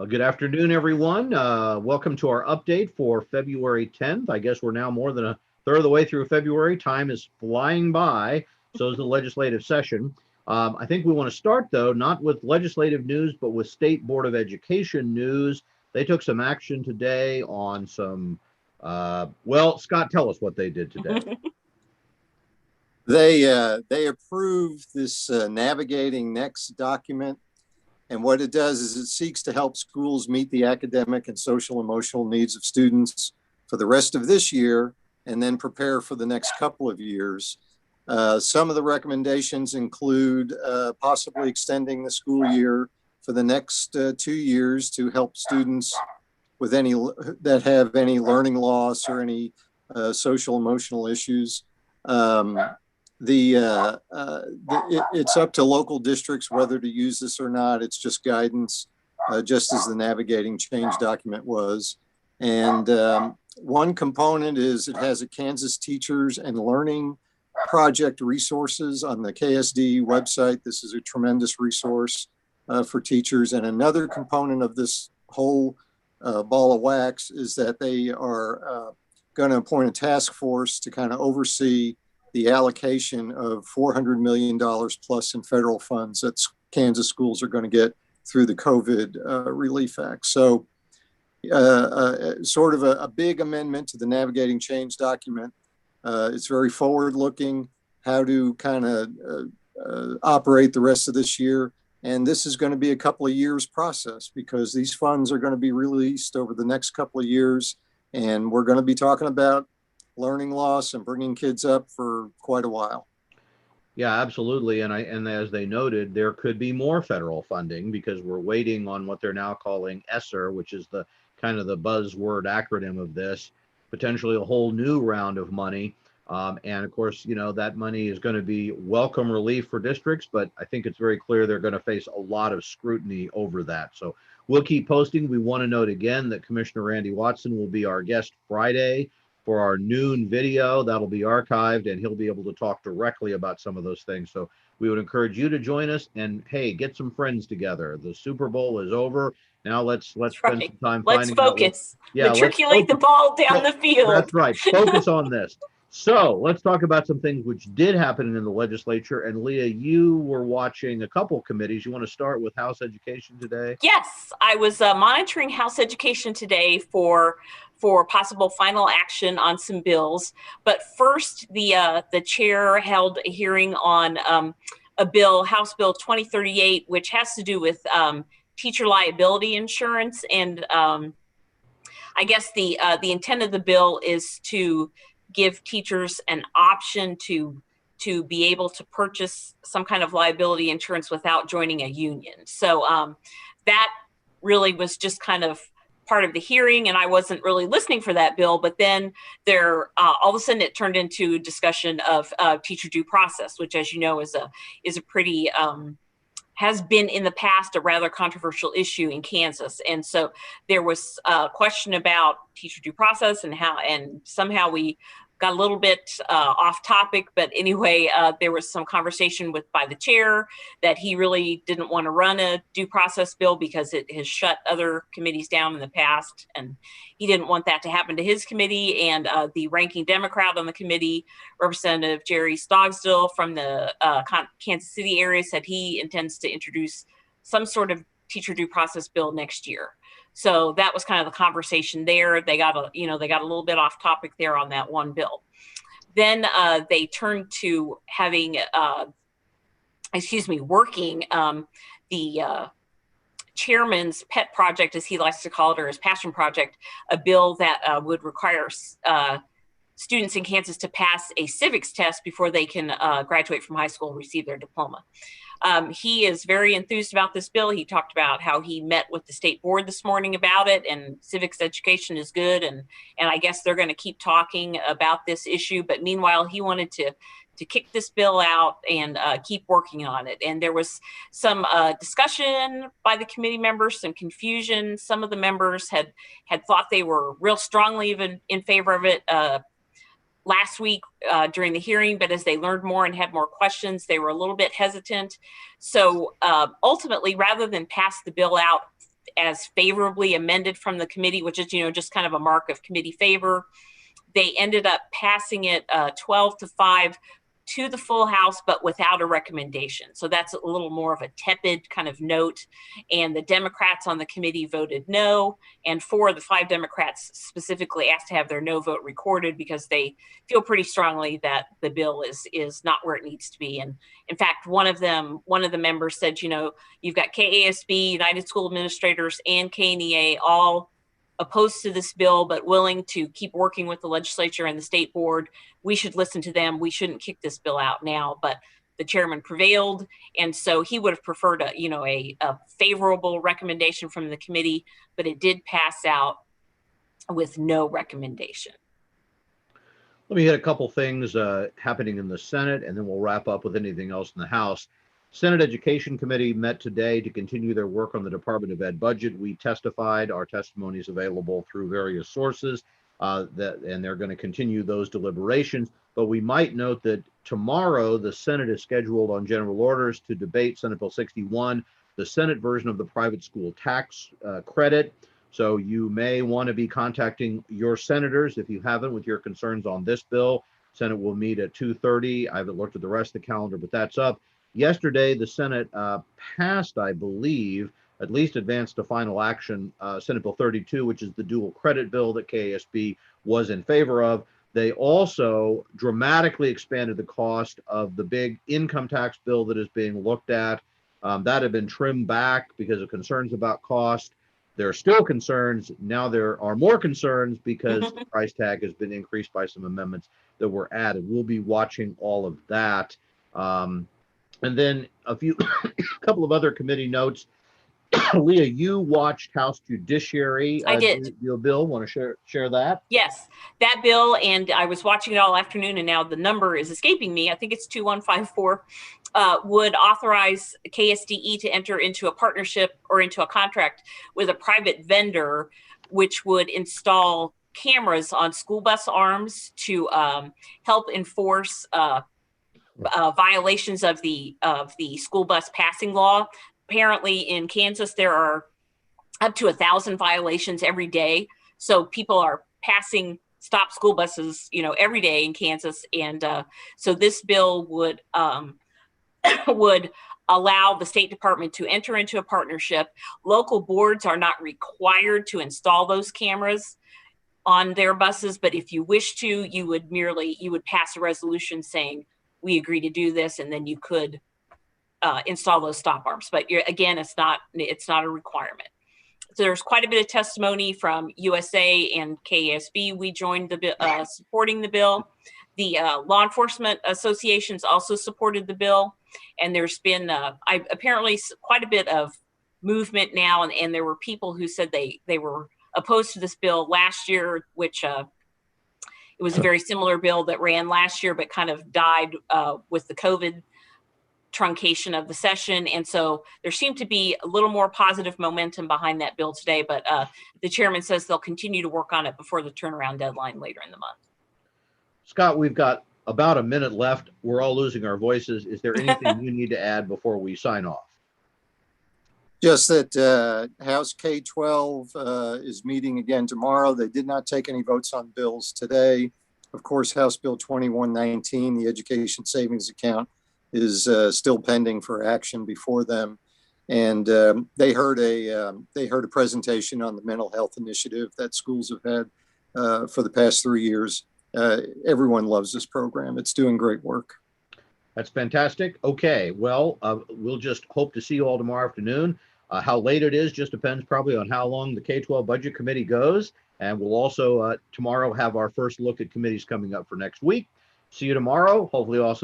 Good afternoon, everyone. Welcome to our update for February 10th. I guess we're now more than a third of the way through February. Time is flying by. So is the legislative session. I think we want to start, though, not with legislative news, but with State Board of Education news. They took some action today on some, well, Scott, tell us what they did today. They approved this Navigating Next document. And what it does is it seeks to help schools meet the academic and social emotional needs of students for the rest of this year and then prepare for the next couple of years. Some of the recommendations include possibly extending the school year for the next 2 years to help students with any that have any learning loss or any social emotional issues. It's up to local districts whether to use this or not. It's just guidance, just as the Navigating Change document was. And one component is it has a Kansas Teachers and Learning Project resources on the KSD website. This is a tremendous resource for teachers. And another component of this whole ball of wax is that they are going to appoint a task force to kind of oversee the allocation of $400 million plus in federal funds that Kansas schools are going to get through the COVID Relief Act. So sort of a big amendment to the Navigating Change document. It's very forward-looking, how to kind of operate the rest of this year. And this is going to be a couple of years process because these funds are going to be released over the next couple of years. And we're going to be talking about learning loss and bringing kids up for quite a while. Yeah, absolutely. And as they noted, there could be more federal funding because we're waiting on what they're now calling ESSER, which is the kind of the buzzword acronym of this, potentially a whole new round of money. And of course, you know, that money is going to be welcome relief for districts, but I think it's very clear they're going to face a lot of scrutiny over that. So we'll keep posting. We want to note again that Commissioner Randy Watson will be our guest Friday for our noon video. That'll be archived and he'll be able to talk directly about some of those things. So we would encourage you to join us and hey, get some friends together. The Super Bowl is over. Now let's spend some time finding focus. Out. Matriculate the ball down the field. That's right. Focus on this. So let's talk about some things which did happen in the legislature. And Leah, you were watching a couple committees. You want to start with House Education today? Yes, I was monitoring House Education today for possible final action on some bills. But first, the chair held a hearing on a bill, House Bill 2038, which has to do with teacher liability insurance. And I guess the intent of the bill is to give teachers an option to be able to purchase some kind of liability insurance without joining a union. So that really was just kind of part of the hearing, and I wasn't really listening for that bill. But then there, all of a sudden, it turned into a discussion of teacher due process, which, as you know, is a pretty has been in the past a rather controversial issue in Kansas. And so there was a question about teacher due process and somehow we got a little bit off topic, but anyway, there was some conversation by the chair that he really didn't want to run a due process bill because it has shut other committees down in the past, and he didn't want that to happen to his committee. And the ranking Democrat on the committee, Representative Jerry Stogsdill from the Kansas City area, said he intends to introduce some sort of teacher due process bill next year. So that was kind of the conversation there. They got a little bit off topic there on that one bill. Then they turned to having, working the chairman's pet project, as he likes to call it, or his passion project, a bill that would require students in Kansas to pass a civics test before they can graduate from high school and receive their diploma. He is very enthused about this bill. He talked about how he met with the state board this morning about it, and civics education is good. And I guess they're going to keep talking about this issue. But meanwhile, he wanted to kick this bill out and keep working on it. And there was some discussion by the committee members, some confusion. Some of the members had thought they were real strongly even in favor of it last week during the hearing, but as they learned more and had more questions, they were a little bit hesitant. So ultimately, rather than pass the bill out as favorably amended from the committee, which is, just kind of a mark of committee favor. They ended up passing it 12-5 to the full House, but without a recommendation. So that's a little more of a tepid kind of note. And the Democrats on the committee voted no. And 4 of the 5 Democrats specifically asked to have their no vote recorded because they feel pretty strongly that the bill is not where it needs to be. And in fact, one of the members said, you've got KASB, United School Administrators, and KNEA all opposed to this bill, but willing to keep working with the legislature and the state board. We should listen to them. We shouldn't kick this bill out now. But the chairman prevailed, and so he would have preferred a favorable recommendation from the committee, but it did pass out with no recommendation. Let me hit a couple things happening in the Senate, and then we'll wrap up with anything else in the House. Senate Education Committee met today to continue their work on the Department of Ed budget. We testified. Our testimony is available through various sources, and they're going to continue those deliberations. But we might note that tomorrow the Senate is scheduled on general orders to debate Senate Bill 61, the Senate version of the private school tax credit. So you may want to be contacting your senators if you haven't with your concerns on this bill. Senate will meet at 2:30. I haven't looked at the rest of the calendar, but that's up. Yesterday, the Senate passed, I believe, at least advanced to final action, Senate Bill 32, which is the dual credit bill that KASB was in favor of. They also dramatically expanded the cost of the big income tax bill that is being looked at. That had been trimmed back because of concerns about cost. There are still concerns. Now there are more concerns because the price tag has been increased by some amendments that were added. We'll be watching all of that. And then a couple of other committee notes. Leah, you watched House Judiciary. I did. Your bill. Want to share that? Yes, that bill, and I was watching it all afternoon, and now the number is escaping me. I think it's 2154. Would authorize KSDE to enter into a partnership or into a contract with a private vendor, which would install cameras on school bus arms to help enforce violations of the school bus passing law. Apparently in Kansas, there are up to 1,000 violations every day. So people are passing stop school buses, every day in Kansas. And so this bill would allow the State Department to enter into a partnership. Local boards are not required to install those cameras on their buses, but if you wish to, you would pass a resolution saying, we agree to do this, and then you could install those stop arms. But again, it's not a requirement. So there's quite a bit of testimony from USA and KASB. We joined the bill, supporting the bill. The law enforcement associations also supported the bill, and there's been apparently quite a bit of movement now. And there were people who said they were opposed to this bill last year, which it was a very similar bill that ran last year, but kind of died with the COVID truncation of the session. And so there seemed to be a little more positive momentum behind that bill today, but the chairman says they'll continue to work on it before the turnaround deadline later in the month. Scott, we've got about a minute left. We're all losing our voices. Is there anything you need to add before we sign off? Just that House K-12 is meeting again tomorrow. They did not take any votes on bills today. Of course, House Bill 2119, the Education Savings Account, is still pending for action before them. And they heard a presentation on the mental health initiative that schools have had for the past 3 years. Everyone loves this program. It's doing great work. That's fantastic. Okay, well, we'll just hope to see you all tomorrow afternoon. How late it is just depends probably on how long the K-12 Budget Committee goes. And we'll also tomorrow have our first look at committees coming up for next week. See you tomorrow. Hopefully also